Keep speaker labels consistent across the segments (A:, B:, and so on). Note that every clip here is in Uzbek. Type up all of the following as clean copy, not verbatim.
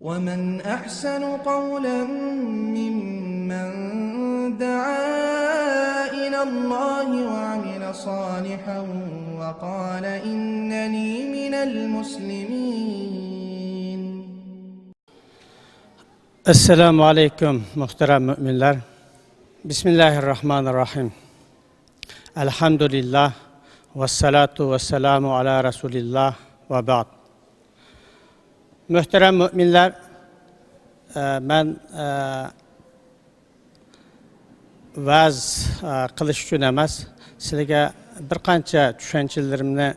A: ومن أحسن قولا ممن دعا إلى الله وعمل صالحا وقال إنني من المسلمين.
B: Esselamu Aleyküm muhterem müminler. Bismillahirrahmanirrahim. Elhamdülillah ve salatu ve selamu ala Resulillah ve ba'd. Muhterem müminler, ben vaz qilish uchun emas, sizlarga bir qancha tushunchalarimni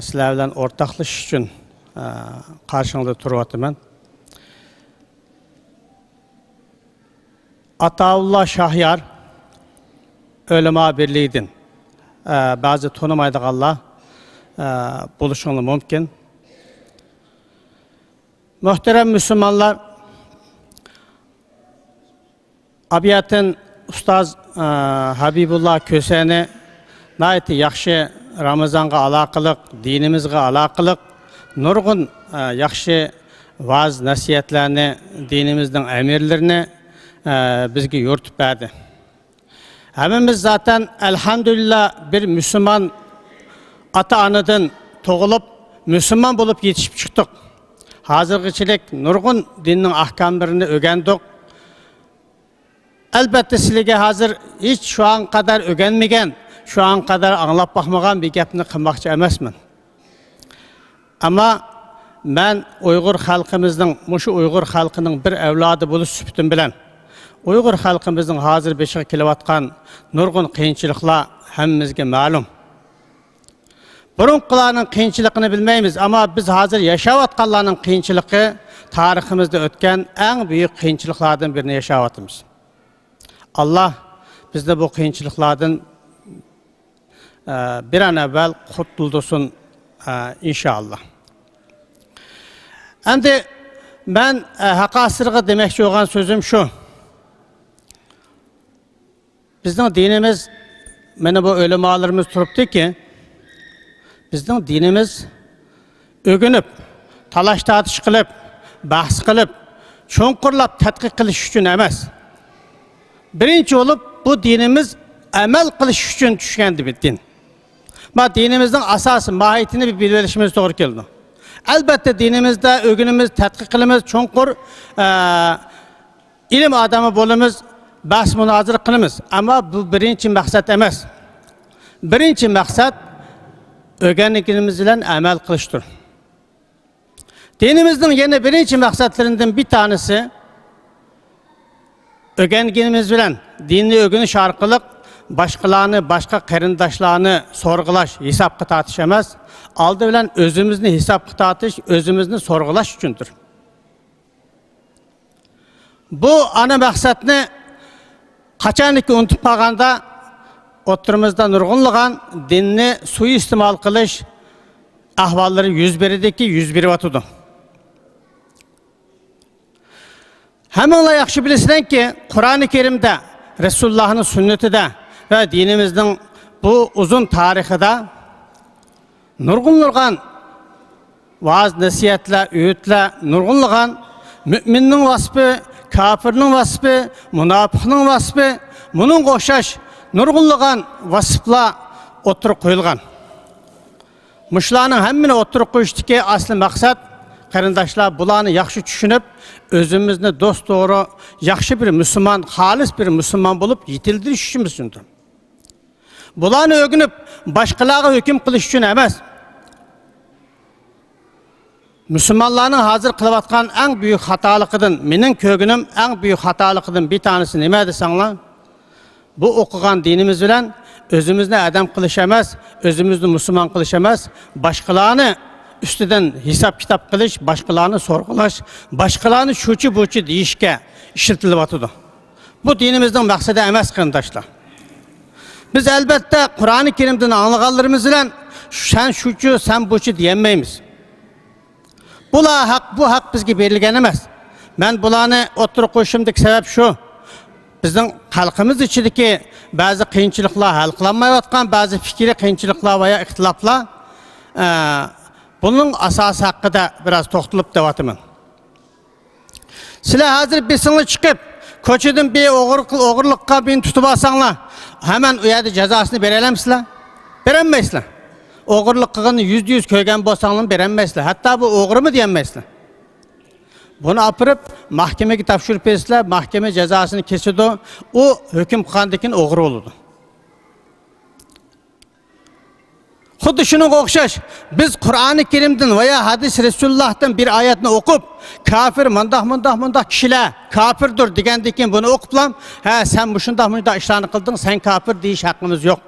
B: sizlar bilan o'rtoqlashish uchun qarshingizda turyapman. Ataullah Şahyar Ölema Birliği'din bazı tanımaydıqanlar buluşunlu mümkün. Muhterem Müslümanlar, abiyatın Ustaz Habibullah Köseni nayeti yaxşı Ramazan'a alaqılıq, dinimizge alaqılıq, nurgun yaxşı vaz nasiyetlerini, dinimizden emirlerini bizge yurtup verdi. Hemimiz zaten elhamdülillah bir Müslüman ata-anadan toğulup Müslüman bulup yetişip çıktık. Hazırgıçılık nurgun dinin ahkamlarını öğrendik. Elbette sizlerge hazır hiç şu an kadar öğrenmegen, şu an kadar anlap bakmagan bir gapni qilmoqchi emasman. Ama ben Uygur halkımızın, muşu Uygur halkının bir evladı buluş süptüm bilen, Uygur halkımızın hazır beşiğe kilovatkan nurgun kıyınçılıkla hemmizge malum. Burunqılarının kıyınçılıkını bilmeyimiz ama biz hazır yaşavatkanlarının kıyınçılığı tarihimizde ötken en büyük kıyınçılıklardan birini yaşavatımız. Allah bizde bu kıyınçılıklardan bir an evvel kurtuldursun inşallah. Şimdi ben hakasırığı demekçi olan sözüm şu. Bizden dinimiz, bana bu ölemalarımız turuptu ki, bizden dinimiz ögünüp, talaş tartış kılıp, bahs kılıp, çoğunkurlap tetkik kılış için emez. Birinci olup bu dinimiz emel kılış için düşkendi bir din. Ama dinimizden asası, mahiyetini bir bilirişimiz doğru geldi. Elbette dinimizde ögünümüz, tetkik kılımız, çoğunkur ilim adamı bolumuz, bahs münazır kılımız. Ama bu birinci maksat emez. Birinci maksat öğrenliklerimiz ile amel kılıştır. Dinimizin yine birinci maksatlarından bir tanesi öğrenliklerimiz ile dinli öğreniş arkalık başkalarını, başka kerindaşlarını sorgulaş, hesap kıtatış emez. Aldı bilen özümüzünü hesap kıtatış, özümüzünü sorgulaş üçündür. Bu ana maksatını kaçanlık unutup kalganda oturumuzda nurgunluğun dinini suistimal kılış ahvalları yüz biri vatıdı. Hemenle yakşı bilirsin ki Kur'an-ı Kerim'de, Resulullah'ın sünneti de ve dinimizin bu uzun tarihi de nurgunluğun vaaz, nasihatle, öğütle nurgunluğun müminin vasfı, kafirinin vasfı, münafıkının vasfı, bunun koşaş nurgunluğun vasıfla oturup koyulgan. Muşlarının hemmine oturup koyuştu ki aslı maksat karindaşlar bulanı yakşı düşünüp özümüzde dost doğru yakşı bir Müslüman, halis bir Müslüman bulup yitildiriş için düşündüm. Bulanı ögünüp başkalarına hüküm kılış için emez. Müslümanların hazır kılıvatkan en büyük hatalıkıdın, menin kögünüm en büyük hatalıkıdın bir tanesi ne desenler? Bu okugan dinimiz bilen özümüzde adam kılışamaz, özümüzde Müslüman kılışamaz, başkalarını üstüden hesap kitap kılış, başkalarını sorgulaş, başkalarını şuçu buçu deyişke işitilip atıdı. Bu dinimizden maksadı emez kındaşlar. Biz elbette Kur'an-ı Kerim'den anlıqallarımız ile sen şuçu, sen buçu diyemeyiz. Bu hak bizge verilgen emez. Ben bulanı oturup koşumdaki sebep şu. Bizden halkımız içindeki bazı kıyınçılıklar halklanmayatkan, bazı fikri kıyınçılıklar veya ihtilaflar bunun asası hakkında biraz toxtulup devatımın. Sizler hazır besini çıkıp, koçudun bir oğurlukka beni tutup alsanlar, hemen uyardı cezasını verelemsizler? Veremezsizler. Oğurluk kılığını %100 köygen bolsanlar veremezsizler. Hatta bu oğru mu diyemezsizler. Bunu apırıp mahkemeye tapşırıp etsinler, mahkeme cezasını kesiyordu. O hüküm kılandakin oğru olurdu. Xuddi şunun okşaş, biz Kur'an-ı Kerim'den veya hadis Resulullah'tan bir ayetini okup, kafir mındak kişiler kafirdir degendekin bunu okuplam, sen bu şundak işlerini kıldın, sen kafir deyiş hakkımız yok.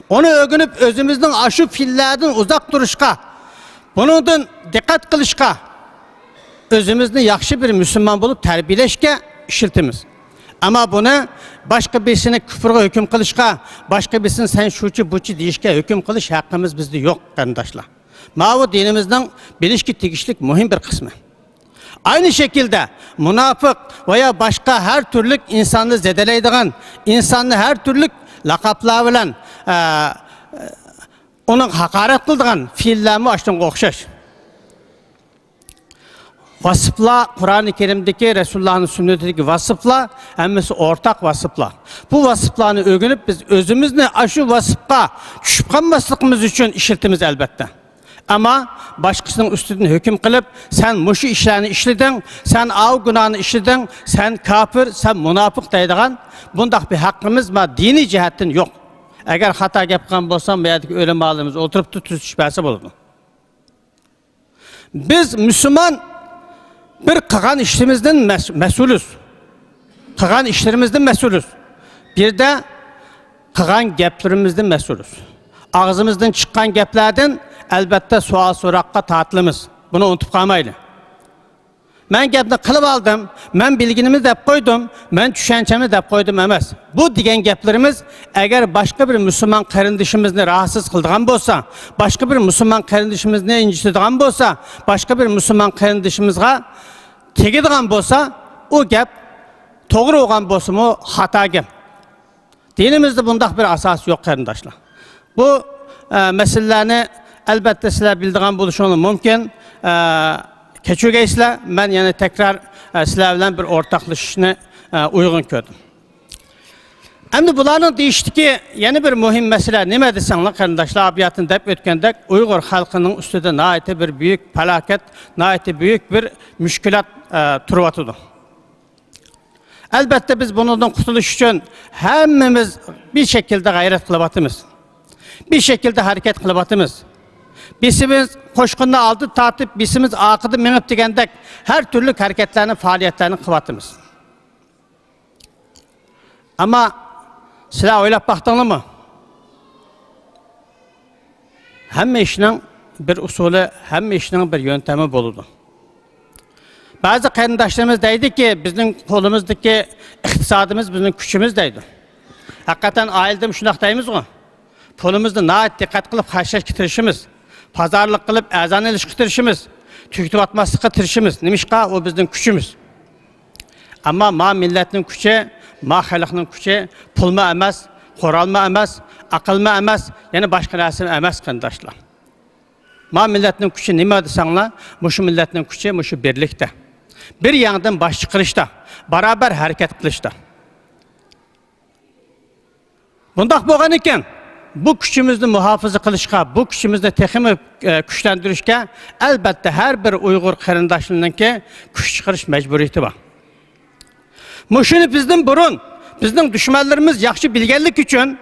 B: Onu ögünüp özümüzün aşı fillerden uzak duruşka, bunun dikkat kılışka, özümüzün yakşı bir Müslüman bulup terbiyeleşke işiltimiz. Ama bunu başka birisine küfürge hüküm kılışka, başka birisine sen şuçu buçu deyişke hüküm kılış hakkımız bizde yok kardeşler. Bu dinimizden bilişki tekişlik mühim bir kısmı. Aynı şekilde münafık veya başka her türlü insanı zedeleydiğin, insanı her türlü lakaplar bilen onun hakaret kıldığın fiillerimi açtığın okşaş. Vasıfla, Kur'an-ı Kerim'deki Resulullah'ın sünnetindeki vasıfla, hemmesi ortak vasıfla. Bu vasıflarını öğrenip biz özümüzle aşı vasıfla düşüp kalmaslıkımız için işletimiz elbette. Ama başkasının üstüne hüküm kılıp, sen muşu işlerini işledin, sen av günahını işledin, sen kafir, sen münafık deydiğin, bundak bir hakkımız mı dini cihetten yok. Eğer hata yapkan bolsam veya ölüm ağlarımız oturup tutup şüphesi bulurdu. Biz Müslüman bir kıgan işlerimizden mesulüz. Kıgan işlerimizden mesulüz. Bir de kıgan geplerimizden mesulüz. Ağzımızdan çıkan geplerden elbette sual sorakka tatlımız. Bunu unutup kalmayın. Ben gepni kılıp aldım, ben bilginimi dep koydum, ben düşüncemi dep koydum emez. Bu diyen geplerimiz eğer başka bir Müslüman kardeşimizni rahatsız kıldığan bolsa, başka bir Müslüman kardeşimizni incitdiğan bolsa, başka bir Müslüman kardeşimizge tegidiğan bolsa, o gep doğru olan bolsa mı hata gep. Dinimizde bundak bir asas yok kardeşler. Bu meselelerini elbette sizler bildiğin buluşunu mümkün. Keçügeysler, ben yani tekrar sizlerle bir ortaklaşını uygun gördüm. Hem bunların değiştiği yeni bir mühim mesele ne desenler kardeşler abiyatını dep ötkendek Uygur halkının üstünde naite bir büyük felaket, naite büyük bir müşkilat turvatıdır. Elbette biz bundan kurtuluş için hemimiz bir şekilde gayret kılıbatımız. Bir şekilde hareket kılıbatımız. Bisimiz koşkunla aldı tartıp, bisimiz akıdı minip degendek her türlü hareketlerini, faaliyetlerini kıvatımız. Ama silah oylap baktığını mı? Hem işinin bir usulü, hem işinin bir yöntemi bulundu. Bazı kardeşlerimiz deydi ki, bizim kolumuzdaki iktisadımız, bizim küçümüz deydi. Hakikaten aildim şunaktayımız o. Kolumuzda naat dikkat kılıp haşhaş getirişimiz. Pazarlık kılıp ezan ilişkitirişimiz, tüketip atmaslıkı tirişimiz, nimişka o bizim küçümüz. Ama ma milletin küçü, ma halkının küçü, pulma emez, koralma emez, akılma emez, yani başka resim emez kardeşler. Ma milletin küçü nime desenler, muşu milletin küçü, muşu birlikte. Bir yandan baş çıkırışta, beraber hareket kılışta. Bundak boğan iken, bu gücümüzü muhafaza kılışka, bu gücümüzü tekimi güçlendirişke elbette her bir Uygur kardeşlerininki güç çıkarış mecburiyeti var. Muşunu bizden burun, bizden düşmanlarımız yaxşı bilgenlik için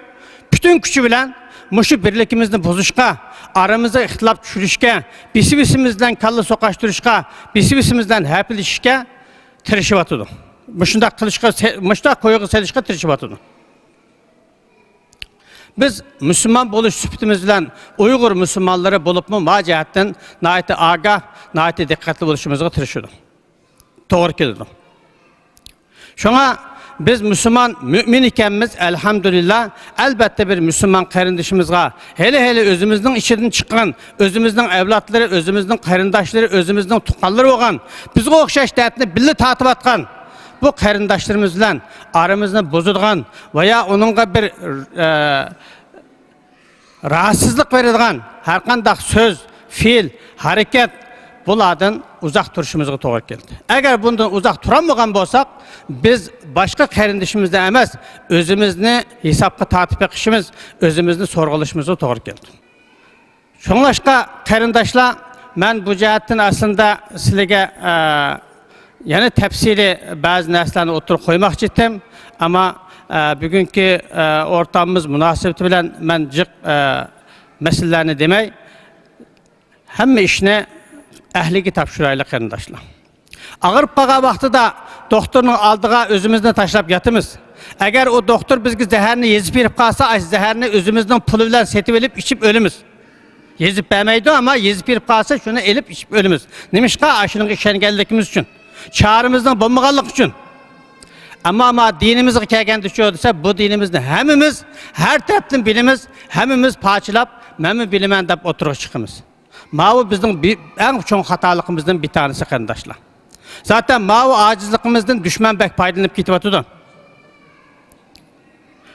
B: bütün gücü bilen muşu birlikimizni bozuşka, aramıza ihtilaf düşürüşke, bisi-bisimizden kallı sokaştırışka, bisi-bisimizden hepilişke tirişip atıdı. Muşunda kılışka, muşunda koyuğu selişke tirişip atıdı. Biz Müslüman buluş sübütümüzle Uygur Müslümanları bulup mu maciyetten naiti agah, naiti dikkatli buluşumuza tırışıyorduk. Doğru kilidi. Şuna biz Müslüman mümin ikenimiz elhamdülillah elbette bir Müslüman kardeşimizga hele özümüzün içinden çıkan, özümüzün evlatları, özümüzün kardeşleri, özümüzün tukalları olan, bizge okşaş dertini birlikte tatip atkan bu kardeşlerimizle aramızda bozulgan veya onunla bir rahatsızlık verilgan her kandak söz, fiil, hareket bulardan uzaq turishimizga to'g'ri keldi. Agar bundan uzaq turolmagan bo'lsak, biz boshqa qarindishimizdan emas, o'zimizni hisobga tortib beqishimiz, o'zimizni so'rg'ilishimizga to'g'ri keldi. Shunlashqa qarindoshlar, men bu jihatdan aslında sizlarga yana tafsili ba'zi narsalarni o'tirib qo'ymoqchi edim, ammo bugungi o'rtamimiz munosabati bilan men jiq masalalarni demay, hamma ishni ahliga topshiraylik qarindoshlar. Ağırıp qolgan vaqtida doktorning oldiga o'zimizni tashlab yotamiz. Agar o doktor bizga zaharni yezib berib qolsa, ay zaharni o'zimizning puli bilan setib olib ichib o'lamiz. Yezib bermaydi, ammo yezib berib qolsa, shuni elib ichib o'lamiz. Nimishqa ashuning ishonganligimiz uchun, charimizning bo'lmaganligi uchun. Amma dinimizga kelganda shu desa, bu dinimizni hammamiz har tarafdan bilamiz, hammamiz parchalab, men bilaman deb o'tirib chiqamiz. Mavu bizning eng cho'ng xatoligimizdan bir tanesi qarindoshlar. Zaten mavu acizligimizdan düşman bek paydalanıp ketyapti.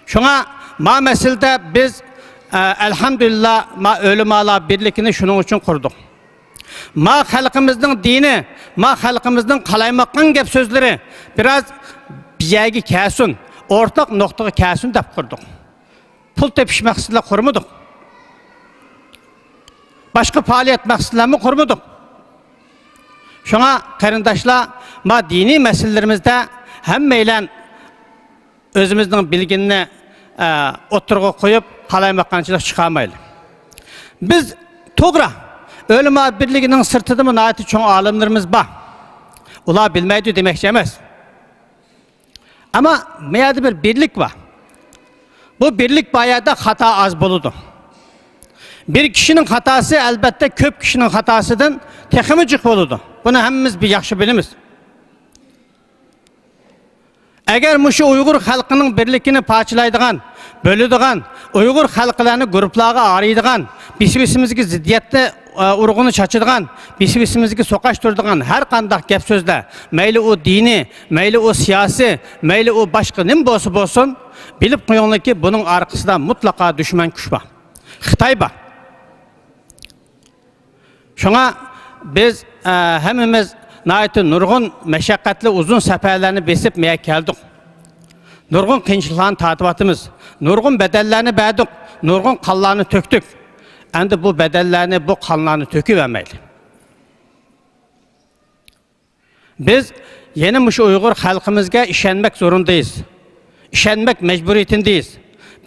B: Şuna ma meselede biz elhamdülillah ma ölümalar birlikini şunun için kurduk. Ma halkımızın dini, ma halkımızın kalaymakın gep sözleri biraz biyağı kesin, ortak noktaya kesin dep kurduk. Pul tepişmeksizle kurmadık. Başka faaliyet maksızlarını kurmadık. Şuna qarindoshlar, ma dini meselelerimizde hammayla özümüzün bilginini o'tirg'a qo'yib, qalaymaqqanchilik chiqarmaylik. Biz to'g'ri o'lima birligining sirtida nihoyat cho'ng olimlarimiz bor. Ular bilmaydi demakchi emas. Ammo bu yerda bir birlik bor. Bu birlik bayada xato az bo'ladi. Bir kişinin hatası elbette köp kişinin hatasıdan texmi jiq bo'ladi. Bunu hammamiz bir yaxshi bilamiz. Agar mushu Uyg'ur xalqining birligini parchalaydigan, bo'ladigan, Uyg'ur xalqlarini guruhlarga araydigan, bisimizga ziddiyatni urg'uni chachadigan, bisimizga so'qashtiradigan har qanday gap so'zlar, mayli u dini, mayli u siyosiy, mayli u boshqa nim bo'lsa, bilib qo'yinglarki, buning orqasida mutlaqo dushman kuch bor. Xitoy bor. Şuna biz hemimiz nayeti nurgun meşakkatli uzun seferlerini besip meye geldik. Nurgun kınçılan tatıbatımız, nurgun bedellerini verdik, nurgun kanlarını töktük. Endi bu bedellerini, bu kanlarını töküvermeyli. Biz yeni mışı Uygur halkımızga işenmek zorundayız. İşenmek mecburiyetindeyiz.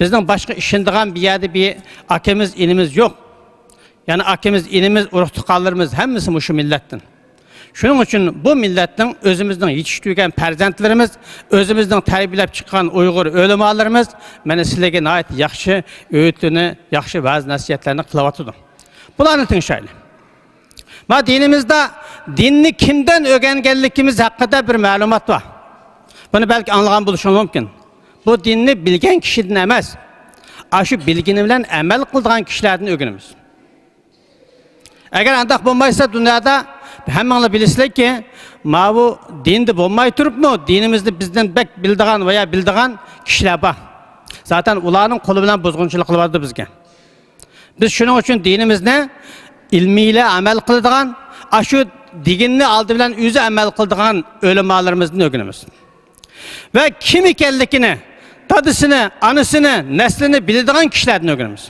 B: Bizden başka işindiğen bir yerde bir akemiz, inimiz yok. Yani akimiz, inimiz, uruktukallarımız hemmisi şu milletten. Şunun için bu milletten özümüzden yetiştirgen perzentlerimiz, özümüzden terbiyelep çıkan Uygur ölümalarımız, meni sizlerge nait yaxşı öğütünü, yaxşı vaaz nasihatlerini kılavatıdım. Bunların için şöyle. Ma dinimizde dinni kimden öğrengenlikimiz hakkında bir malumat var. Bunu belki anlayan buluşun mümkün. Bu dinni bilgen kişiden emez. Aşı bilgini bilen emel kıldığan kişilerden öğrenimiz. Eğer andak bulmaysa dünyada hemen bilisizler ki bu dinde bulmayı turup mu dinimizde bizden bek bildiğen veya bildiğen kişiler var. Zaten ulanın kolu bilen bozgunçuluk vardı bizge. Biz şunun için dinimizde ilmiyle amel kıldığan, aşı diginini aldı bilen yüzü amel kıldığan ölümalarımızın öğrenimiz. Ve kim ikenlikini, tadısını, anısını, neslini bildiğen kişilerden öğrenimiz.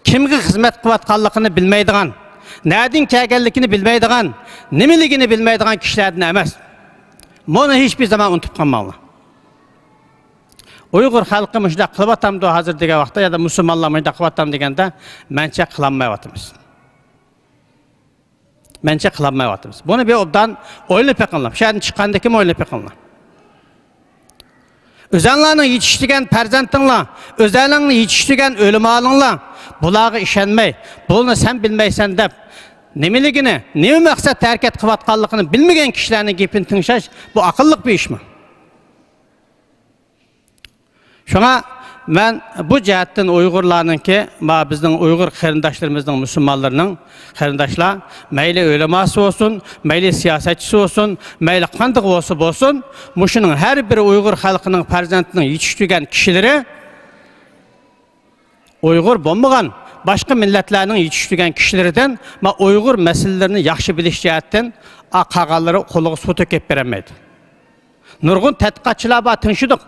B: Kimge hizmet kıvatkallıkını bilmeydiğen, nereden kelgenlikini bilmeydiğen, nemiligini bilmeydiğen kişilerden emez. Bunu hiçbir zaman unutup kalmalı. Uygur halkı müşde kılvatam da hazır degen vakta ya da Müslümanlar müşde kılvatam degende mençe kılanmayvatımız. Mençe kılanmayvatımız. Bunu bir obdan oyunu pekinlam. Şehrin çıkandaki mi oyunu pekinlam? Özenlerinin yetiştiren perzentinle, özenlerinin yetiştiren ölümalınla bulağı işenmey, bunu sen bilmeysen de nemiligini, nemi maksat terket kıvatkallıkını bilmeyen kişilerin gepini tınşaş, bu akıllık bir iş mi? Şuna ben bu cihetten Uygurlarının ki, bizden Uygur qarindaşlarımızdan Müslümanlarının qarindaşlar, meyli öleması olsun, meyli siyasetçisi olsun, meyli kandık olsun, muşunun her bir Uygur halkının perzentinin yetiştirgen kişileri Uygur bulmagan, başqa millətlərinin yetişdirən kişilərdən ma Uyğur məsələlərini yaxşı biliş cəhətdən qağalları qoluğu su töküb verəməydi. Nurgun tədqiqatçılar var tinşidik.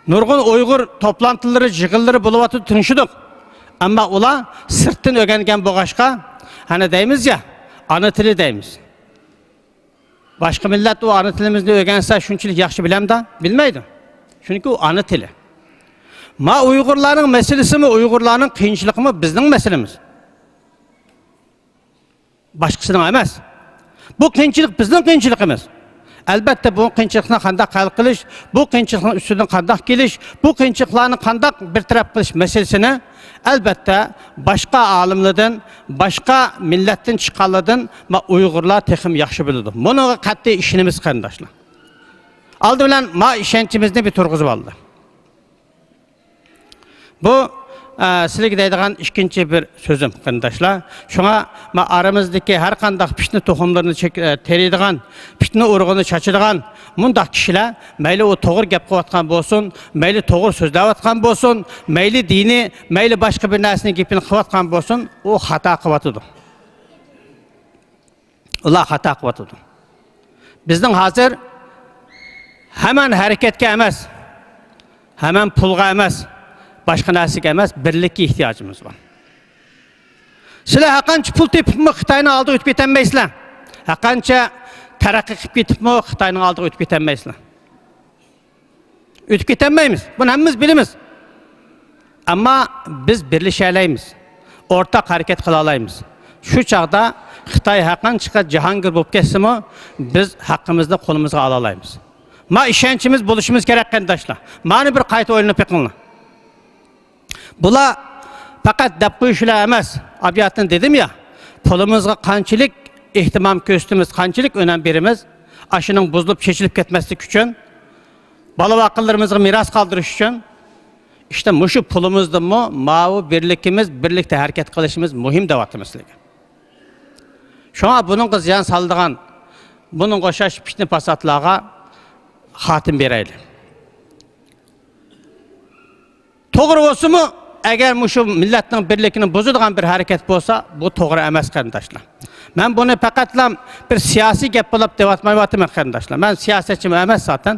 B: Nurgun Uyğur toplantıları, yığınları buluvatı tinşidik. Amma ular sırtdan öyrənən boğaşqa hani deyimiz ya, ana tili deyimiz. Başqa millət o ana tilimizni öyrənsə şunçilik yaxşı biləm də, bilməydi. Çünki o ana tili. Ma Uygurların meselesi mi, Uygurların kıyınçılığı mı bizning meselemiz. Başkasının emas. Bu kıyınçılık bizning kıyınçılığımız. Elbette bu kıyınçılıkla qandaq hal qilish, bu kıyınçılıkın üstünden qandaq gelish, bu kıyınçılıklarını qandaq bir taraf qilish meselesini elbette başka alimlerden, başka milletten çıkanlardan ma Uygurlar texim yaxşı biladi. Bunu qat'i işinimiz qarindoshlar. Aldı bilan ma işençimizni bir turg'izib oldi. Bu sizlarga deydigan ikkinchi bir so'zim qarindoshlar. Shunga aramızdagi har qanday pishni to'xumlarini teriydigan, pishni urug'ini chachadigan mundaq kishilar mayli u to'g'ri gap qilayotgan bo'lsin, mayli to'g'ri so'zlayotgan bo'lsin, mayli dini, mayli boshqa bir narsaning gapini qilayotgan bo'lsin, u xato qilyotdi. Ular xato qilyotdi. Bizning hozir hemen hareketga emas, hemen pulga emas, başka narsaga emas, birlikka ehtiyojimiz var. Sizlar haqancha pul tepibmi Xitoyning oldiga o'tib ketolmaysizlar. Haqancha taraqqiy qilib ketibmi Xitoyning oldiga o'tib ketolmaysizlar. O'tib ketolmaymiz. Buni hammamiz bilamiz. Ammo biz birlashalaymiz. O'rtaq harakat qila olamiz. Shu chaqda Xitoy haqancha jahongir bo'lib ketsimi, biz haqqimizni qo'limizga ola olamiz. Ma ishonchimiz bo'lishimiz kerak qarindoshlar. Mani bir qayta o'yinib yiqinglar. Bular faqat deb qo'yishlar emas. Abiyatdan dedim ya, pulumuzga qanchalik ehtimom ko'rsatamiz, qanchalik önem berimiz, ashining buzilib, chechilib ketmaslik uchun, bola vaqinlarimizga meros qoldirish uchun, işte mushu pulimizdimi, ma'u birlikimiz, birlikda harakat qilishimiz muhim deyapmiz sizlarga. Shunga buningga ziyon soladigan, buning o'xshash fitna fasodlarga xotim beraylik. To'g'ri bo'lsa-mu, agar mushu millatning birligini buzadigan bir harakat bo'lsa, bu to'g'ri emas qarindoshlar. Men buni faqatlam bir siyosiy gap bo'lib deyotmayapman qarindoshlar. Men siyosatchi emas zaten.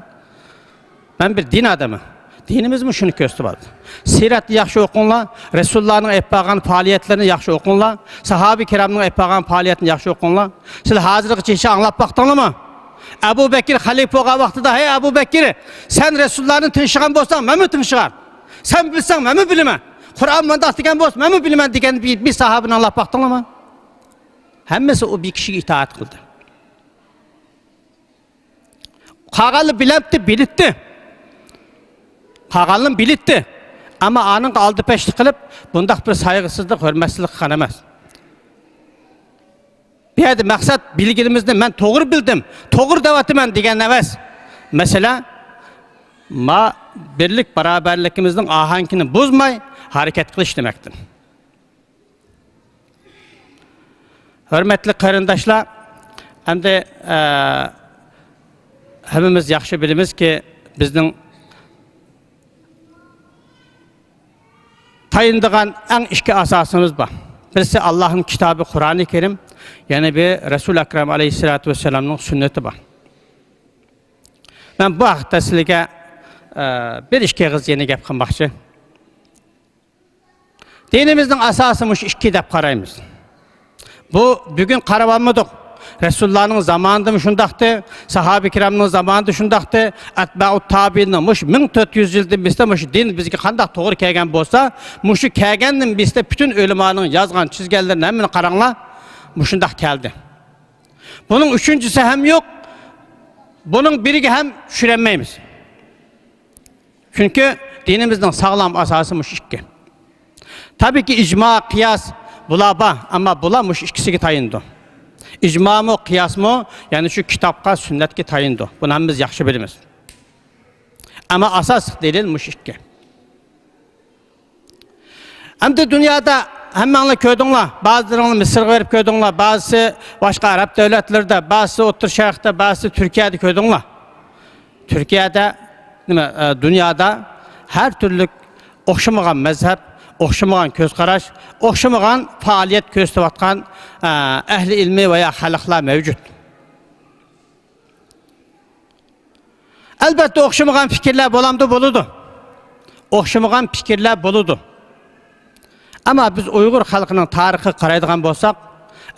B: Men bir din adamı. Dinimizmi shuni ko'rsatadi. Siratni yaxshi o'qinglar, Rasulullohning aytib qo'ygan faoliyatlarini yaxshi o'qinglar, sahobi kiramning aytib qo'ygan faoliyatini yaxshi o'qinglar. Siz hozirgacha anglab baqdinglarmi? Abu Bakr xalifa bo'lgan vaqtida, "Hey Abu Bakr, sen Rasulullohni tinchigan bo'lsang, men mi tinchigan? Sen bilsang, men mi bilaman? Qur'on manda degan bo'lsa, men mi bilaman" degan bir sahobani anglab baqdinglarmi? Hammasi o bir kishiga itoat qildi. Qag'alni bilibdi. Qag'alni bilibdi. Ammo aning oldi peshti qilib, bundaq bir sayg'isizlik, hurmatsizlik qilgan emas. Bu yerda maqsad bilginimizni men to'g'ri bildim, to'g'ri deyapman degan emas. Mesela ma birlik barabarligimizning ahangini buzmay harakat qilish demakdir. Hürmetli qarindoshlar, endi hammamiz yaxshi bilamiz ki bizning tayindigan eng ikki asosimiz bor. Birisi Allohning kitobi Qur'oni Karim, yana bir Rasul Akram alayhissalatu vassalamning sunnati bor. Men bu haqda sizlarga bir ikki og'iz yana gap qilmoqchi. Dinimizning asosi mush ikki deb qaraymiz. Bu bugün qarab olmadik. Resulullah'ın zamanında mı şundaqtı, sahabe kiramның zamanında şundaqtı, atba'u tabi'nin muş 1400 yıldan bizde muş din bizge qandaq to'g'ri kelgan bo'lsa, mushu kelgandan bizde bütün ulemanın yazgan çizgilerini hemini qaranglar, mushundaq keldi. Bunun üçüncüsü hem yok, bunun biriga hem düşürenmeymiz. Çünkü dinimizden sağlam asası muş ikki. Tabii ki icma, kıyas, bular var ama bular muş ikkisiga tayindu. İcma mı, kıyas mı? Yani şu kitapka, sünnetki tayindu. Bunu hemimiz yaxshi bilimiz. Ama asas delil muş ikki. Hem de dünyada hemmenle köydüңlar, bazılarını Mısır'a verip köydüңlar, bazısı başka Arap devletlerde, bazısı Otur Şark'ta, bazısı Türkiye'de köydüңlar. Türkiye'de, dünyada her türlü oxşamagan mezhep, o'xshamagan ko'z qarash, o'xshamagan faoliyat ko'rsatayotgan ahli ilmi va xalqlar mavjud. Albatta o'xshamagan fikrlar bo'lamdi bo'ladi. O'xshamagan fikrlar bo'ladi. Ammo biz Uyg'ur xalqining tarixiga qaraydigan bo'lsak,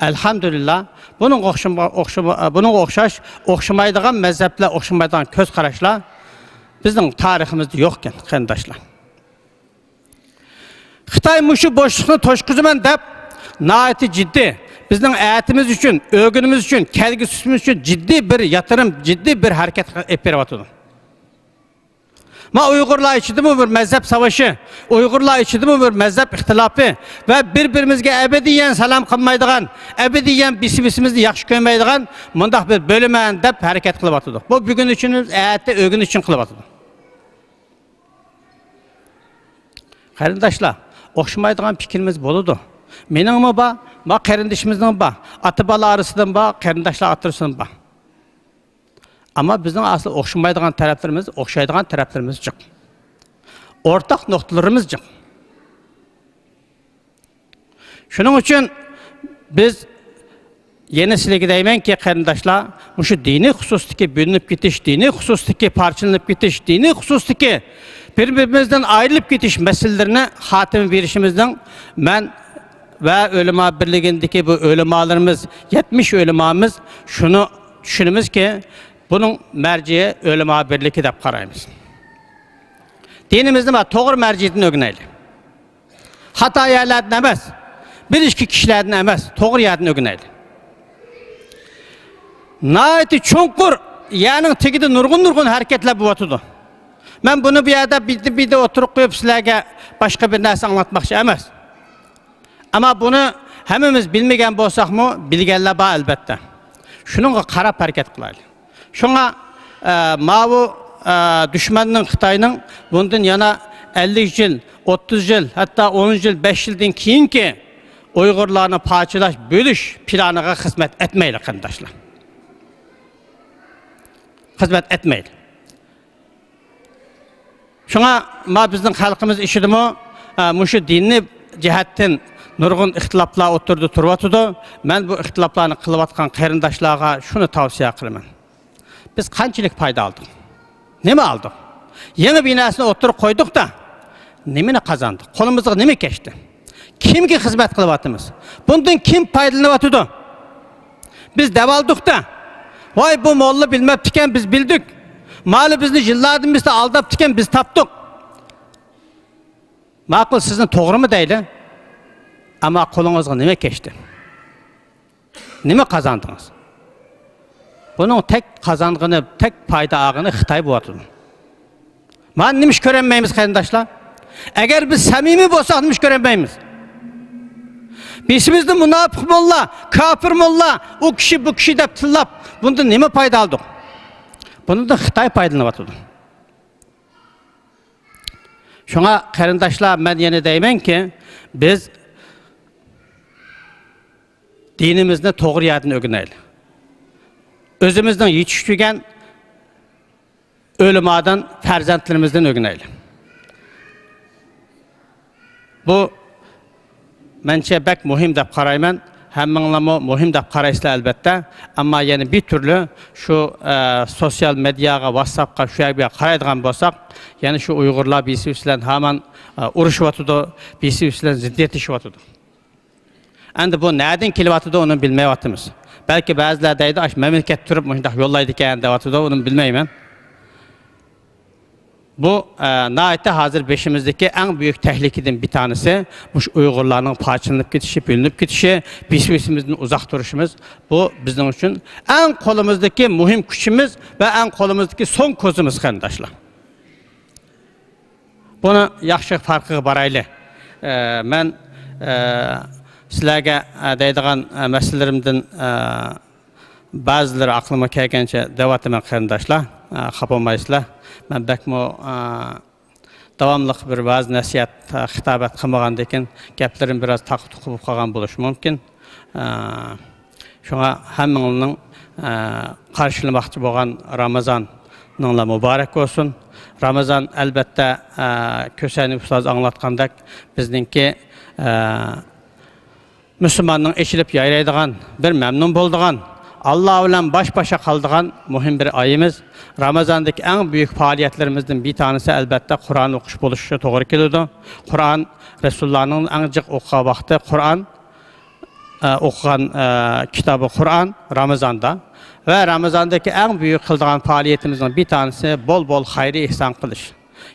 B: alhamdulillah, buning o'xshash, o'xshamaydigan mazhablar, o'xshamaydigan ko'z qarashlar bizning tariximizda yo'q ekan, qarindoshlar. Xitoy mushu bo'shliqni to'shqizaman deb, nihoyat jiddiy bizning ayatimiz uchun, o'ginimiz uchun, kelgusimiz uchun jiddiy bir yatırım, jiddiy bir harakat olib beryapti. Ma Uyg'urlar ichidami bir mazhab savaşı, Uyg'urlar ichidami bir mazhab ixtilofi va bir-birimizga abadiyan salom qilmaydigan, abadiyan bisimizni yaxshi ko'rmaydigan mundaq bir bo'liman deb harakat qilyapti. Bu bugun uchun, ayatda o'gin uchun qilyapti. Qarindoshlar, o'xshamaydigan fikrimiz bo'ladi. Meningmi bor, ma qarindishimizning bor, ota-bola orasidan bor, qarindoshlar o'tirsin bor. Ama bizning asli o'xshamaydigan taraflarimiz, o'xshaydigan taraflarimiz yo'q. O'rtaq nuqtalarimiz yo'q. Shuning uchun biz yana sizlarga deymanki, qarindoshlar, shu diniy xususdagi bo'linib ketish, diniy xususdagi parchalanib ketish, diniy xususdagi bir-birimizdan ayrilib ketish masalalarini xotima berishimizning men va ulamo birligindagi bu ulamolarimiz, 70 ulamamiz shuni tushunimizki, bunun mərciye ölümə birliki deb qarayımız. Dinimizdə toğru mərciyyətini öğünəyli. Hata yerlərdən emas, bir-iki kişilərdən emas, toğru yerdən öğünəyli. Nəhayəti çonqur, yəni tegide nurgun hərəkətlər bu vatıdır. Mən bunu bir yerdə bir də oturuq qoyub sizlərə başqa bir nəsə anlatmaqçı emas. Amma bunu həmimiz bilməyən bolsaq mı, bilgənlər var əlbəttə. Şununla qarab hərəkət qılaylı. Şuna mavu düşmanının Xitayının bundan yana 50 yıl, 30 yıl, hatta 10 yıl, 5 yıldan keyin ki Uygurlarını parçalaş, bölüş planına hizmet etmeyli kardeşler. Hizmet etmeyli. Şuna bizning xalqimiz işidimi, muşu dinni cihetten nurgun ixtilaflar oturdu turvatıdı. Ben bu ixtilaflarını kılıvatkan qarindoshlarga şunu tavsiye qiliman. Biz qanchalik payda aldık? Nima aldık? Yeni binasını oturup koyduk da nimini kazandık? Kolumuzda nima geçti? Kimga hizmet kılıvatımız? Bundan kim paydalanatıdı? Biz devaldık da vay bu molla bilmeptiken biz bildik. Mali bizni yıllardan biz de aldaptiken biz taptık. Maqul sizin doğru mu değil? Ama kolunuzda nima geçti? Nima kazandınız? Bunun tek kazandığını, tek payda ağını Xitay buatıdır. Ben nimiş görenmeyimiz qarindoshlar? Eğer biz samimi bolsak nimiş görenmeyimiz? Bizimizde münafık molla, kafir molla, o kişi bu kişi dep tillap, bundan nima payda aldık? Bunu da Xitay paydalanatıdır. Şuna qarindoshlar, ben yine deymen ki, biz dinimizni to'g'ri yerdan o'rganaylik. Özümüzden yetiştirgen ölümadan, farzandlarimizdan o'rganaylik. Bu mençe bek muhim deb qarayman. Hammanglarmi muhim deb qaraysizlar albatta. Ammo yana bir türlü şu sosyal medyaga, WhatsAppga, şu yerga qaraydigan bo'lsak, yana şu Uyg'urlar birisi bilan hamon urushyapti, birisi bilan ziddiyatlashyapti. Endi bu nereden kelyapti onu bilmeyapmiz. Belki bazılar deydi, memleket turib mundaq yollaydı ekan deyapti, onu bilmeyman. Bu nəhayətdə hazır beşimizdeki en büyük tehlikeden bir tanesi, bu Uyg'urlarning parçalanıp ketişi, bölünüp ketişi, biz-bizimizden uzak duruşumuz. Bu bizim için en kolumuzdaki muhim gücümüz ve en kolumuzdaki son kozumuz qarindoshlar. Bunu yaxshi farqiga barayli. Men sizlarga deydigan masalalarimdan ba'zilari aqlıma kelgancha deyapman qarindoshlar, xafa bo'lmaysizlar. Ben bekmo davamlı bir bazı nasihat, xitabat qilmagandan keyin gaplerim biraz taqib bo'lib qolgan bo'lishi mumkin. Şuna hammanglarning qarshilamoqchi bo'lgan Ramazon nınla mübarek olsun. Ramazan elbette Köseni Ustaz anlatkandak bizninki Müslümanның eşilip yayraydıgan, bir memnun bolduğan, Allah bilen baş başa kaldığan mühim bir ayımız. Ramazandaki en büyük faaliyetlerimizden bir tanesi elbette Kur'an okuş buluşu doğru geliyordu. Kur'an, Resulullah'ın en çok okuğa vakti Kur'an, okuyan kitabı Kur'an Ramazan'da. Ve Ramazan'daki en büyük kıldığan faaliyetimizden bir tanesi bol bol hayri ihsan kılış.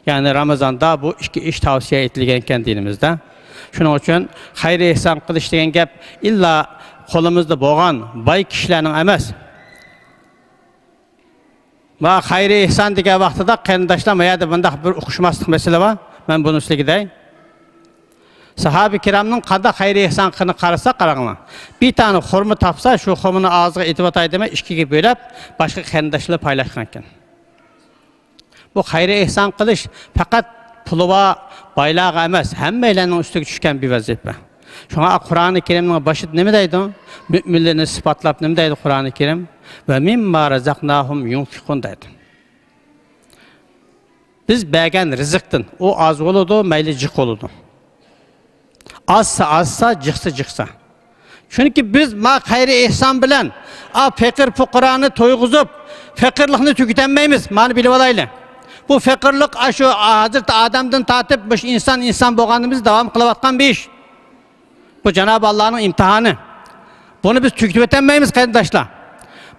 B: Yani Ramazan'da bu iki iş tavsiye edilgenken dinimizde. Şunun için hayri ihsan kılış degen gap illa kolumuzda boğan bay kişilerin emas. Ve hayri ihsan degen vaxtıda qarindaşlar da bunda bir uquşmaslık mesele var. Ben bunu sizге deyim. Sahabe-i kiramның qanda hayri ihsan qını qarasa qarağına. Bir tane xurma tapsa, şu xurmani ağzına etib atay deme, ikkiga bölüp başka qarindaşlar paylaşgan ekan. Bu hayri ihsan qilish faqat puluva, baylağa emas, hammalarning ustiga tushgan bir vazifa. Şuna Kur'an-ı Kerim'in başı ne deydi? Müminlerini sıfatlab ne deydi Kur'an-ı Kerim? Ve mimma razaqnahum yunfikun deydi. Biz bergen rızıktın, o az oludu, meyli cık oludu. Azsa, cıksa. Çünkü biz ma hayri ihsan bilen, fakir fuqarani toyguzup, fakirlikni tükütenmeymiz, mani bilip olaylı. Bu fakirlik şu Hazreti Adem'den tatip insan boğanımız devam kılavatkan bir iş. Bu Cenab-ı Allah'ın imtihanı. Bunu biz tükütemeyiz kardeşler.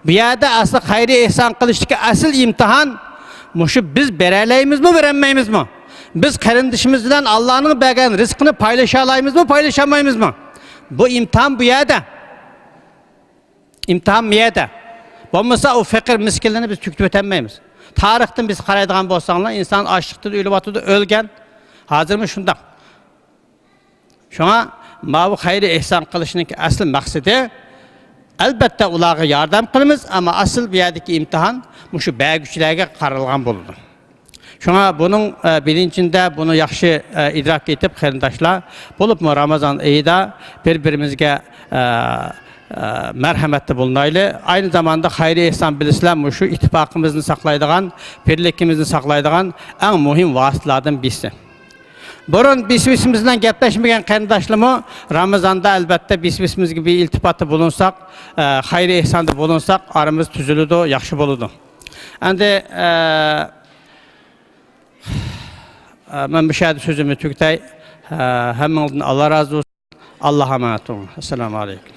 B: Bu yerde asıl hayri ihsan kılıştaki asıl imtihan, muşu biz bereleyimiz mi, verenmeyimiz mi? Biz kardeşimizden Allah'ın bergen rızkını paylaşalayımız mı, paylaşamayımız mı? Bu imtihan bu yerde. İmtihan bu yerde. Bu mesela o fakir miskinlerini biz tükütemeyiz. Tarihten biz qaraydigan bolsanglar, insan açlıkta ölüp atıdı, ölgen. Hazırmı şunda. Şuna bu hayri ihsan kılışının asıl maksidi elbette ularga yardım kılımız ama asıl bir yerdeki imtihan şu bəgüçilerge qaralgan bulundu. Şuna bunun bilincinde bunu yaxşı idrak etip qarindaşlar bulup mu Ramazan ayında birbirimizge merhametli bulunaylı. Aynı zamanda hayri ihsan bilisler şu ittifakımızı saklaydıgan, birlikimizi saklaydıgan en mühim vasıtalardan birisi. Burun bismisimizden gepleşmeyen qarindaşlarımı Ramazan'da elbette bismisimiz gibi iltifatı bulunsak, hayri ihsanda bulunsak aramız tüzülüdü, yaxşı boludu. Endi ben bir şeyde sözümü tüktay. Hemen Allah razı olsun. Allah'a emanet olun. Esselamu aleyküm.